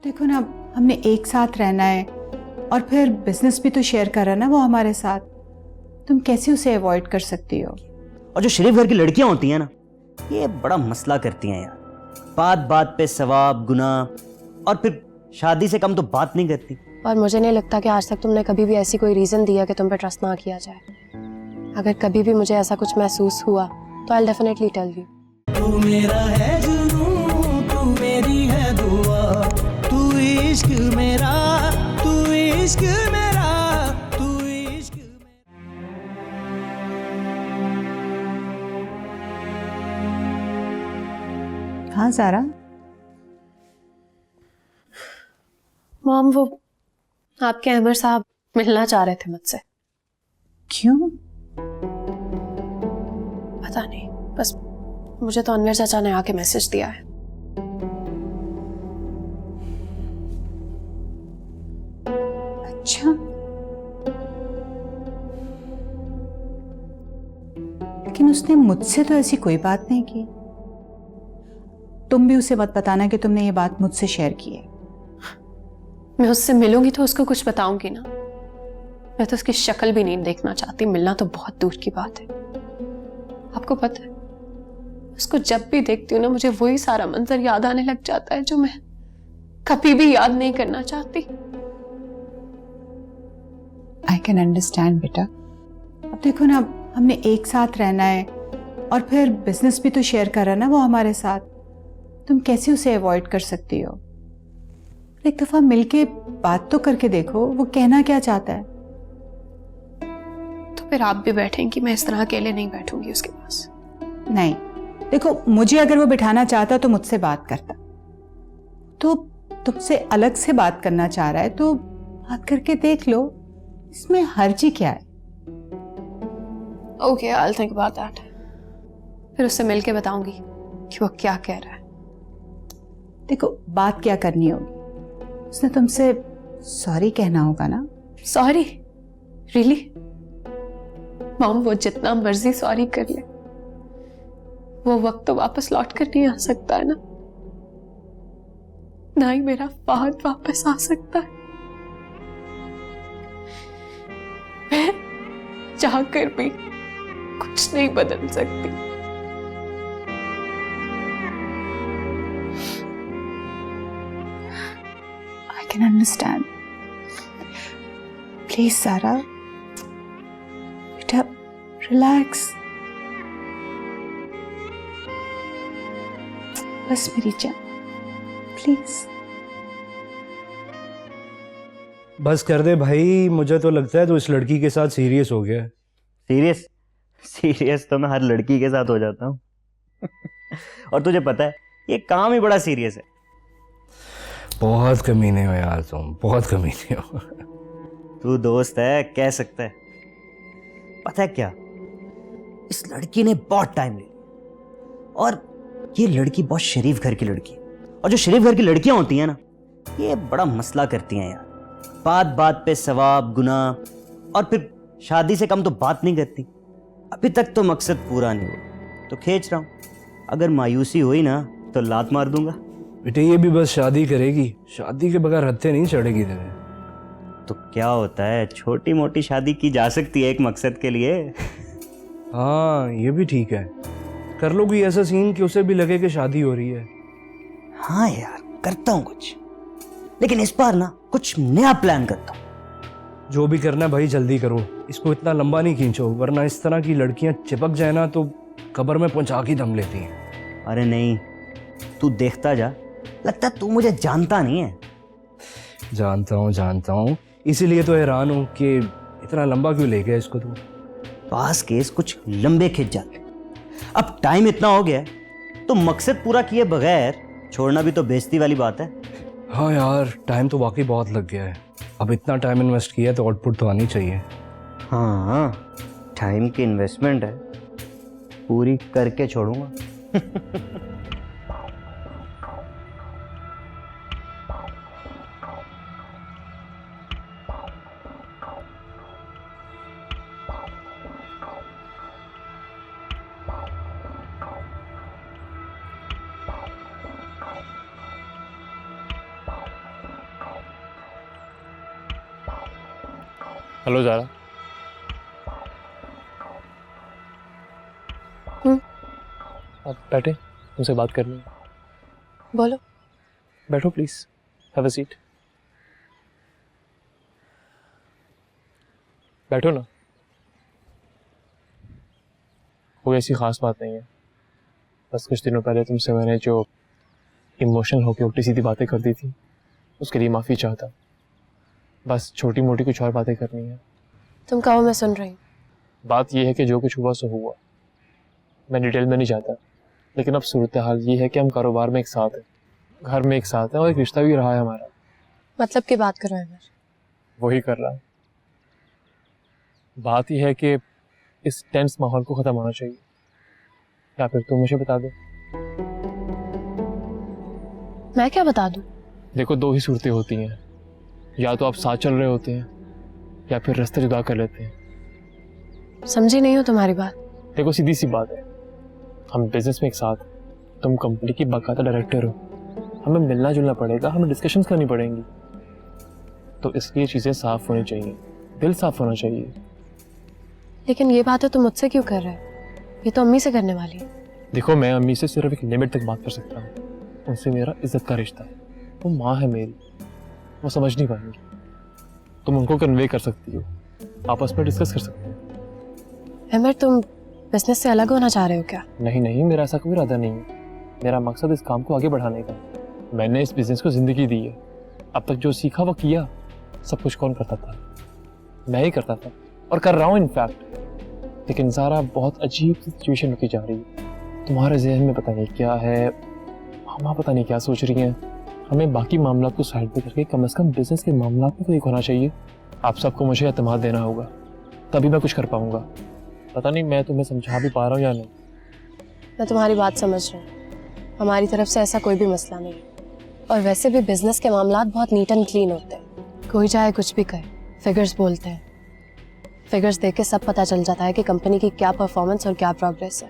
देखो ना, हमने एक साथ रहना है और फिर बिजनेस भी तो शेयर कर रहा है ना वो हमारे साथ। तुम कैसे उसे अवॉइड कर सकती हो? और जो शरीफ घर की लड़कियां होती हैं ना, ये बड़ा मसला करती हैं यार। बात बात पे सवाब गुनाह, और फिर शादी से कम तो बात नहीं करती। और मुझे नहीं लगता कि आज तक तुमने कभी भी ऐसी कोई रीजन दिया कि तुम पे ट्रस्ट ना किया जाए। अगर कभी भी मुझे ऐसा कुछ महसूस हुआ तो आई डेफिनेटली टेल यू। तू मेरा है जुनून, तू मेरी है दुआ, तू इश्क मेरा, तू इश्क मेरा, तू इश्क मेरा। हाँ ज़ारा। मॉम, वो आपके अहमर साहब मिलना चाह रहे थे मुझसे। क्यों? पता नहीं, बस मुझे तो अनवर चाचा ने आके मैसेज दिया है। अच्छा, लेकिन उसने मुझसे तो ऐसी कोई बात नहीं की। तुम भी उसे मत बताना कि तुमने ये बात मुझसे शेयर की है। मैं उससे मिलूंगी तो उसको कुछ बताऊंगी ना। मैं तो उसकी शक्ल भी नहीं देखना चाहती, मिलना तो बहुत दूर की बात है। आपको पता है, उसको जब भी देखती हूँ ना, मुझे वही सारा मंजर याद आने लग जाता है जो मैं कभी भी याद नहीं करना चाहती। आई कैन अंडरस्टैंड बेटा। अब देखो ना, हमने एक साथ रहना है और फिर बिजनेस भी तो शेयर कर रहा है ना वो हमारे साथ। तुम कैसे उसे अवॉइड कर सकती हो? एक दफा मिलके बात तो करके देखो, वो कहना क्या चाहता है। तो फिर आप भी बैठेंगी? मैं इस तरह अकेले नहीं बैठूंगी उसके पास। नहीं, देखो, मुझे अगर वो बिठाना चाहता तो मुझसे बात करता। तो तुमसे अलग से बात करना चाह रहा है तो बात करके देख लो, इसमें हर्जी क्या है? Okay, I will think about that. फिर उससे मिलके बताऊंगी कि वो क्या कह रहा है। देखो, बात क्या करनी होगी, उसने तुमसे सॉरी कहना होगा ना। सॉरी? रियली? मॉम, वो जितना मर्जी सॉरी कर ले, वो वक्त तो वापस लौट कर नहीं आ सकता है ना। ना ही मेरा फहद वापस आ सकता है। मैं चाहकर भी कुछ नहीं बदल सकती। I can understand. प्लीज सारा, बेटा रिलैक्स। बस मेरी जान, प्लीज। बस कर दे भाई, मुझे तो लगता है तो इस लड़की के साथ सीरियस हो गया है। सीरियस? सीरियस तो मैं हर लड़की के साथ हो जाता हूँ। और तुझे पता है, ये काम ही बड़ा सीरियस है। बहुत कमीने हो यार तुम, बहुत कमीने हो। तू दोस्त है, कह सकता है। पता है क्या, इस लड़की ने बहुत टाइम ले लिया, और ये लड़की बहुत शरीफ घर की लड़की है। और जो शरीफ घर की लड़कियां होती हैं ना, ये बड़ा मसला करती हैं यार। बात बात पे सवाब गुनाह, और फिर शादी से कम तो बात नहीं करती। अभी तक तो मकसद पूरा नहीं हुआ तो खींच रहा हूं। अगर मायूसी हुई ना तो लात मार दूंगा। बेटे, ये भी बस शादी करेगी, शादी के बगैर हत्या नहीं चढ़ेगी तेरे। तो क्या होता है, छोटी मोटी शादी की जा सकती है एक मकसद के लिए। हाँ, ये भी ठीक है। कर लो कोई ऐसा सीन कि उसे भी लगे कि शादी हो रही है। हाँ यार, करता हूँ कुछ, लेकिन इस बार ना कुछ नया प्लान करता हूँ। जो भी करना है भाई जल्दी करो, इसको इतना लंबा नहीं खींचो, वरना इस तरह की लड़कियां चिपक जाए ना तो कब्र में पहुंचा के दम लेती हैं। अरे नहीं, तू देखता जा, लगता है तू मुझे जानता नहीं है। जानता हूँ, इसीलिए तो हैरान हूँ कि इतना लंबा क्यों ले गया इसको तू। पास केस कुछ लंबे खिंच जाते। अब टाइम इतना हो गया है तो मकसद पूरा किए बगैर छोड़ना भी तो बेइज्जती वाली बात है। हाँ यार, टाइम तो वाकई बहुत लग गया है। अब इतना टाइम इन्वेस्ट किया तो आउटपुट तो आनी चाहिए। हाँ, टाइम की इन्वेस्टमेंट है, पूरी करके छोड़ूंगा। हेलो ज़ारा। आप बैठे, तुमसे बात करनी है। बोलो। बैठो प्लीज़, हैव अ सीट। बैठो ना। कोई ऐसी ख़ास बात नहीं है, बस कुछ दिनों पहले तुमसे मैंने जो इमोशनल होकर उल्टी सीधी बातें कर दी थी, उसके लिए माफ़ी चाहता। बस छोटी मोटी कुछ और बातें करनी है। तुम कहो, मैं सुन रही हूँ। बात यह है कि जो कुछ हुआ सो हुआ, मैं डिटेल में नहीं जाता, लेकिन अब सूरत हाल ये है कि हम कारोबार में एक साथ हैं, घर में एक साथ हैं और एक रिश्ता भी रहा है हमारा। मतलब की बात करो अमर। वही कर रहा हूँ। बात यह है कि इस टेंस माहौल को ख़त्म होना चाहिए, या फिर तुम मुझे बता दो। मैं क्या बता दूँ? देखो, दो ही सूरतें होती हैं, या तो आप साथ चल रहे होते हैं या फिर रास्ते जुदा कर लेते हैं। समझी नहीं हो तुम्हारी बात। देखो, सीधी सी बात है, हम बिजनेस में एक साथ, तुम कंपनी की बाकायदा डायरेक्टर हो, हमें मिलना जुलना पड़ेगा, हमें डिस्कशंस करनी पड़ेंगी, तो इसलिए चीज़ें साफ होनी चाहिए, दिल साफ होना चाहिए। लेकिन ये बातें तुम मुझसे क्यों कर रहे हो? ये तो अम्मी से करने वाली है। देखो, मैं अम्मी से सिर्फ एक लिमिट तक बात कर सकता हूँ, उनसे मेरा इज्जत का रिश्ता है, वो माँ है मेरी, वो समझ नहीं पाएंगी। तुम उनको कन्वे कर सकती हो, आपस में डिस्कस कर सकते हो। अमर, तुम बिजनेस से अलग होना चाह रहे हो क्या? नहीं नहीं, मेरा ऐसा कोई इरादा नहीं है। मेरा मकसद इस काम को आगे बढ़ाने का। मैंने इस बिजनेस को ज़िंदगी दी है, अब तक जो सीखा वो किया। सब कुछ कौन करता था? मैं ही करता था, और कर रहा हूँ इनफैक्ट। लेकिन ज़ारा, बहुत अजीब सी सिचुएशन होती जा रही है। तुम्हारे जहन में पता नहीं क्या है, मामा पता नहीं क्या सोच रही हैं। हमें बाकी मामला को साइड पे करके कम से कम बिजनेस के मामला में तो एक होना चाहिए। आप सबको मुझे एतमाद देना होगा, तभी मैं कुछ कर पाऊंगा। पता नहीं मैं तुम्हें समझा भी पा रहा हूँ या नहीं। मैं तुम्हारी बात समझ रही हूँ, हमारी तरफ से ऐसा कोई भी मसला नहीं है। और वैसे भी बिजनेस के मामला बहुत नीट एंड क्लीन होते हैं। कोई चाहे कुछ भी कहे, फिगर्स बोलते हैं। फिगर्स देख के सब पता चल जाता है कि कंपनी की क्या परफॉर्मेंस और क्या प्रोग्रेस है।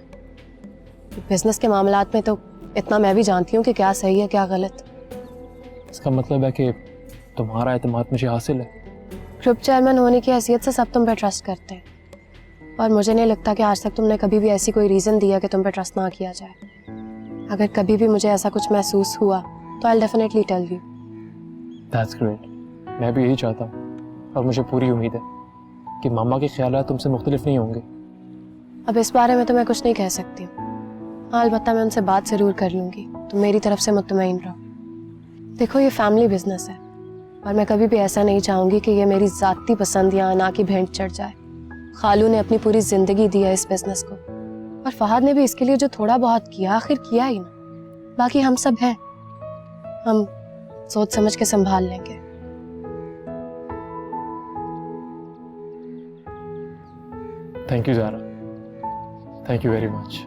बिजनेस के मामलात में तो इतना मैं भी जानती हूँ कि क्या सही है क्या गलत। इसका मतलब है कि तुम्हारा एतमाद मुझे हासिल है। ग्रुप चेयरमैन होने की हैसियत से सब तुम पे ट्रस्ट करते हैं, और मुझे नहीं लगता कि आज तक तुमने कभी भी ऐसी कोई रीज़न दिया कि तुम पे ट्रस्ट ना किया जाए। अगर कभी भी मुझे ऐसा कुछ महसूस हुआ तो I will definitely tell you. That's great. मैं भी यही चाहता हूँ, और मुझे पूरी उम्मीद है कि मामा के ख्यालात तुमसे मुख्तलिफ नहीं होंगे। अब इस बारे में तो मैं कुछ नहीं कह सकती हूँ। हाँ, अलबत्ता मैं उनसे बात ज़रूर कर लूँगी, तुम मेरी तरफ से मुतमईन रहो। देखो, ये फैमिली बिजनेस है, और मैं कभी भी ऐसा नहीं चाहूँगी कि ये मेरी ज़ाती पसंद या ना की भेंट चढ़ जाए। खालू ने अपनी पूरी ज़िंदगी दी है इस बिजनेस को, और फहद ने भी इसके लिए जो थोड़ा बहुत किया आखिर किया ही ना। बाकी हम सब हैं, हम सोच समझ के संभाल लेंगे। Thank you Zara, thank you very much.